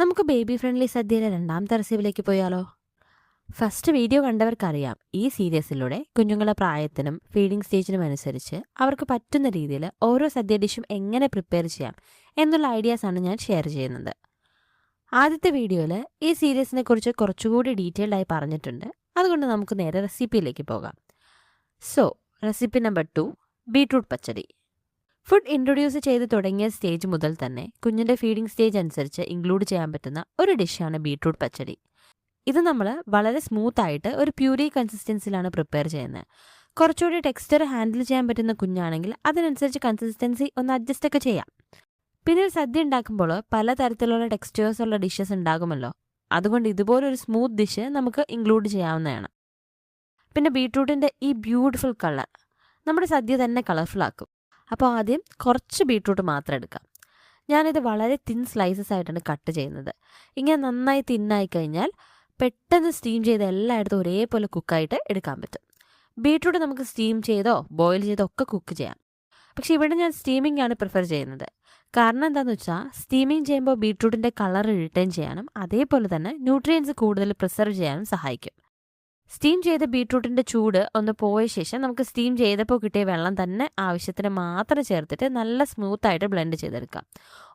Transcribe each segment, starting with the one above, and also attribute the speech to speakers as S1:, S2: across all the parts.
S1: നമുക്ക് baby friendly സദ്യയിലെ രണ്ടാമത്തെ റെസിപ്പിയിലേക്ക് പോയാലോ? ഫസ്റ്റ് വീഡിയോ കണ്ടവർക്കറിയാം, ഈ സീരീസിലൂടെ കുഞ്ഞുങ്ങളുടെ പ്രായത്തിനും ഫീഡിംഗ് സ്റ്റേജിനും അനുസരിച്ച് അവർക്ക് പറ്റുന്ന രീതിയിൽ ഓരോ സദ്യ ഡിഷും എങ്ങനെ പ്രിപ്പയർ ചെയ്യാം എന്നുള്ള ഐഡിയാസാണ് ഞാൻ ഷെയർ ചെയ്യുന്നത്. ആദ്യത്തെ വീഡിയോയിൽ ഈ സീരീസിനെ കുറിച്ച് കുറച്ചുകൂടി ഡീറ്റെയിൽഡ് ആയി പറഞ്ഞിട്ടുണ്ട്. അതുകൊണ്ട് നമുക്ക് നേരെ റെസിപ്പിയിലേക്ക് പോകാം. സോ റെസിപ്പി നമ്പർ 2, ബീട്രൂട്ട് പച്ചടി. ഫുഡ് ഇൻട്രൊഡ്യൂസ് ചെയ്ത് തുടങ്ങിയ സ്റ്റേജ് മുതൽ തന്നെ കുഞ്ഞിൻ്റെ ഫീഡിംഗ് സ്റ്റേജ് അനുസരിച്ച് ഇൻക്ലൂഡ് ചെയ്യാൻ പറ്റുന്ന ഒരു ഡിഷാണ് ബീട്രൂട്ട് പച്ചടി. ഇത് നമ്മൾ വളരെ സ്മൂത്തായിട്ട് ഒരു പ്യൂരി കൺസിസ്റ്റൻസിലാണ് പ്രിപ്പയർ ചെയ്യുന്നത്. കുറച്ചുകൂടി ടെക്സ്ചർ ഹാൻഡിൽ ചെയ്യാൻ പറ്റുന്ന കുഞ്ഞാണെങ്കിൽ അതിനനുസരിച്ച് കൺസിസ്റ്റൻസി ഒന്ന് അഡ്ജസ്റ്റ് ഒക്കെ ചെയ്യാം. പിന്നെ ഒരു സദ്യ ഉണ്ടാക്കുമ്പോൾ പലതരത്തിലുള്ള ടെക്സ്ചേഴ്സ് ഉള്ള ഡിഷസ് ഉണ്ടാകുമല്ലോ, അതുകൊണ്ട് ഇതുപോലൊരു സ്മൂത്ത് ഡിഷ് നമുക്ക് ഇൻക്ലൂഡ് ചെയ്യാവുന്നതാണ്. പിന്നെ ബീട്രൂട്ടിൻ്റെ ഈ ബ്യൂട്ടിഫുൾ കളർ നമ്മുടെ സദ്യ തന്നെ കളർഫുൾ ആക്കും. അപ്പോൾ ആദ്യം കുറച്ച് ബീട്രൂട്ട് മാത്രം എടുക്കാം. ഞാനിത് വളരെ തിൻ സ്ലൈസസ് ആയിട്ടാണ് കട്ട് ചെയ്യുന്നത്. ഇങ്ങനെ നന്നായി തിന്നായി കഴിഞ്ഞാൽ പെട്ടെന്ന് സ്റ്റീം ചെയ്ത് എല്ലായിടത്തും ഒരേപോലെ കുക്കായിട്ട് എടുക്കാൻ പറ്റും. ബീട്രൂട്ട് നമുക്ക് സ്റ്റീം ചെയ്തോ ബോയിൽ ചെയ്തോ ഒക്കെ കുക്ക് ചെയ്യാം. പക്ഷേ ഇവിടെ ഞാൻ സ്റ്റീമിംഗ് ആണ് പ്രിഫർ ചെയ്യുന്നത്. കാരണം എന്താണെന്ന് വെച്ചാൽ സ്റ്റീമിംഗ് ചെയ്യുമ്പോൾ ബീട്രൂട്ടിൻ്റെ കളർ റിട്ടേൺ ചെയ്യാനും അതേപോലെ തന്നെ ന്യൂട്രിയൻസ് കൂടുതൽ പ്രിസർവ് ചെയ്യാനും സഹായിക്കും. സ്റ്റീം ചെയ്ത ബീട്രൂട്ടിൻ്റെ ചൂട് ഒന്ന് പോയ ശേഷം നമുക്ക് സ്റ്റീം ചെയ്തപ്പോൾ കിട്ടിയ വെള്ളം തന്നെ ആവശ്യത്തിന് മാത്രം ചേർത്തിട്ട് നല്ല സ്മൂത്തായിട്ട് ബ്ലെൻഡ് ചെയ്തെടുക്കാം.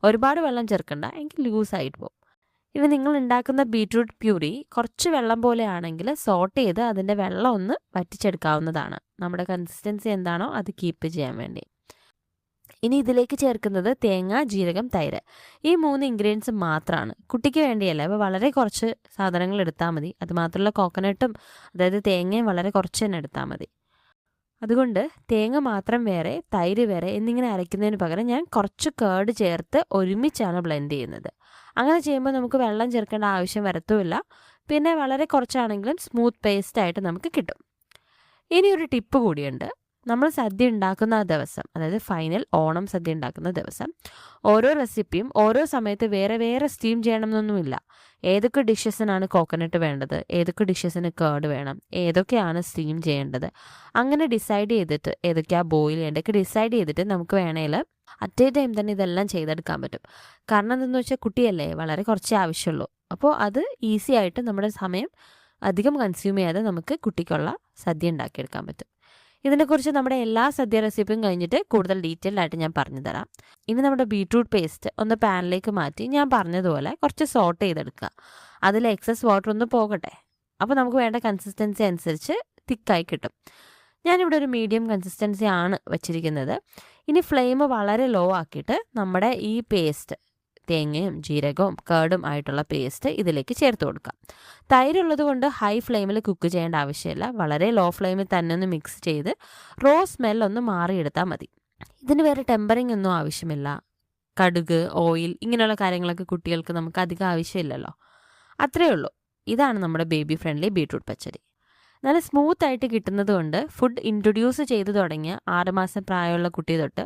S1: ഒരുപാട് വെള്ളം ചേർക്കണ്ട, എങ്കിൽ ലൂസായിട്ട് പോകും. ഇനി നിങ്ങൾ ഉണ്ടാക്കുന്ന ബീട്രൂട്ട് പ്യൂരി കുറച്ച് വെള്ളം പോലെ ആണെങ്കിൽ സോട്ട് ചെയ്ത് അതിൻ്റെ വെള്ളം ഒന്ന് വറ്റിച്ചെടുക്കാവുന്നതാണ്. നമ്മുടെ കൺസിസ്റ്റൻസി എന്താണോ അത് കീപ്പ് ചെയ്യാൻ വേണ്ടി. ഇനി ഇതിലേക്ക് ചേർക്കുന്നത് തേങ്ങ, ജീരകം, തൈര്, ഈ 3 ഇൻഗ്രീഡിയൻസ് മാത്രമാണ്. കുട്ടിക്ക് വേണ്ടിയല്ല, അപ്പോൾ വളരെ കുറച്ച് സാധനങ്ങൾ എടുത്താൽ മതി. അതുമാത്രമല്ല കോക്കനട്ടും അതായത് തേങ്ങയും വളരെ കുറച്ച് തന്നെ എടുത്താൽ മതി. അതുകൊണ്ട് തേങ്ങ മാത്രം വേറെ, തൈര് വേറെ എന്നിങ്ങനെ അരയ്ക്കുന്നതിന് പകരം ഞാൻ കുറച്ച് കേർഡ് ചേർത്ത് ഒരുമിച്ചാണ് ബ്ലെൻഡ് ചെയ്യുന്നത്. അങ്ങനെ ചെയ്യുമ്പോൾ നമുക്ക് വെള്ളം ചേർക്കേണ്ട ആവശ്യം വരത്തുമില്ല. പിന്നെ വളരെ കുറച്ചാണെങ്കിലും സ്മൂത്ത് പേസ്റ്റായിട്ട് നമുക്ക് കിട്ടും. ഇനി ഒരു ടിപ്പ് കൂടിയുണ്ട്. നമ്മൾ സദ്യ ഉണ്ടാക്കുന്ന ആ ദിവസം, അതായത് ഫൈനൽ ഓണം സദ്യ ഉണ്ടാക്കുന്ന ദിവസം ഓരോ റെസിപ്പിയും ഓരോ സമയത്ത് വേറെ വേറെ സ്റ്റീം ചെയ്യണമെന്നൊന്നുമില്ല. ഏതൊക്കെ ഡിഷസിനാണ് കോക്കനട്ട് വേണ്ടത്, ഏതൊക്കെ ഡിഷസിന് കേർഡ് വേണം, ഏതൊക്കെയാണ് സ്റ്റീം ചെയ്യേണ്ടത്, അങ്ങനെ ഡിസൈഡ് ചെയ്തിട്ട് ഏതൊക്കെയാണ് ബോയിൽ ചെയ്യേണ്ടതൊക്കെ ഡിസൈഡ് ചെയ്തിട്ട് നമുക്ക് വേണേൽ അറ്റ് എ ടൈം തന്നെ ഇതെല്ലാം ചെയ്തെടുക്കാൻ പറ്റും. കാരണം എന്താണെന്ന് വെച്ചാൽ കുട്ടിയല്ലേ, വളരെ കുറച്ചേ ആവശ്യമുള്ളൂ. അപ്പോൾ അത് ഈസി ആയിട്ട് നമ്മുടെ സമയം അധികം കൺസ്യൂം ചെയ്യാതെ നമുക്ക് കുട്ടിക്കുള്ള സദ്യ ഉണ്ടാക്കിയെടുക്കാൻ പറ്റും. ഇതിനെക്കുറിച്ച് നമ്മുടെ എല്ലാ സദ്യ റെസിപ്പിയും കഴിഞ്ഞിട്ട് കൂടുതൽ ഡീറ്റെയിൽഡ് ആയിട്ട് ഞാൻ പറഞ്ഞു തരാം. ഇനി നമ്മുടെ ബീട്രൂട്ട് പേസ്റ്റ് ഒന്ന് പാനിലേക്ക് മാറ്റി ഞാൻ പറഞ്ഞതുപോലെ കുറച്ച് സോട്ട് ചെയ്തെടുക്കുക. അതിൽ എക്സസ് വാട്ടർ ഒന്ന് പോകട്ടെ. അപ്പോൾ നമുക്ക് വേണ്ട കൺസിസ്റ്റൻസി അനുസരിച്ച് തിക്കായി കിട്ടും. ഞാനിവിടെ ഒരു മീഡിയം കൺസിസ്റ്റൻസി ആണ് വെച്ചിരിക്കുന്നത്. ഇനി ഫ്ലെയിം വളരെ ലോ ആക്കിയിട്ട് നമ്മുടെ ഈ പേസ്റ്റ്, തേങ്ങയും ജീരകവും കേർഡും ആയിട്ടുള്ള പേസ്റ്റ് ഇതിലേക്ക് ചേർത്ത് കൊടുക്കാം. തൈരുള്ളത് കൊണ്ട് ഹൈ ഫ്ലെയിമിൽ കുക്ക് ചെയ്യേണ്ട ആവശ്യമില്ല. വളരെ ലോ ഫ്ലെയിമിൽ തന്നെ ഒന്ന് മിക്സ് ചെയ്ത് റോ സ്മെല്ലൊന്ന് മാറിയെടുത്താൽ മതി. ഇതിന് വേറെ ടെമ്പറിങ് ഒന്നും ആവശ്യമില്ല. കടുക്, ഓയിൽ ഇങ്ങനെയുള്ള കാര്യങ്ങളൊക്കെ കുട്ടികൾക്ക് നമുക്ക് അധികം ആവശ്യമില്ലല്ലോ. അത്രയേ ഉള്ളൂ. ഇതാണ് നമ്മുടെ ബേബി ഫ്രണ്ട്ലി ബീട്രൂട്ട് പച്ചടി. നല്ല സ്മൂത്തായിട്ട് കിട്ടുന്നത് കൊണ്ട് ഫുഡ് ഇൻട്രൊഡ്യൂസ് ചെയ്ത് തുടങ്ങിയ 6 മാസം പ്രായമുള്ള കുട്ടി തൊട്ട്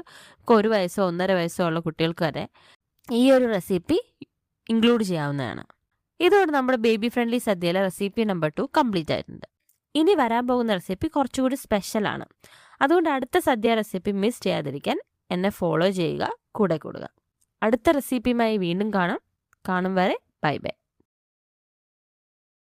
S1: 1 വയസ്സോ 1.5 വയസ്സോ ഉള്ള കുട്ടികൾക്ക് വരെ ഈ ഒരു റെസിപ്പി ഇൻക്ലൂഡ് ചെയ്യാവുന്നതാണ്. ഇതോടെ നമ്മുടെ ബേബി ഫ്രണ്ട്ലി സദ്യയിലെ റെസിപ്പി നമ്പർ 2 കംപ്ലീറ്റ് ആയിട്ടുണ്ട്. ഇനി വരാൻ പോകുന്ന റെസിപ്പി കുറച്ചുകൂടി സ്പെഷ്യലാണ്. അതുകൊണ്ട് അടുത്ത സദ്യ റെസിപ്പി മിസ് ചെയ്യാതിരിക്കാൻ എന്നെ ഫോളോ ചെയ്യുക, കൂടെ കൂടുക. അടുത്ത റെസിപ്പിയുമായി വീണ്ടും കാണും വരെ ബൈ ബൈ.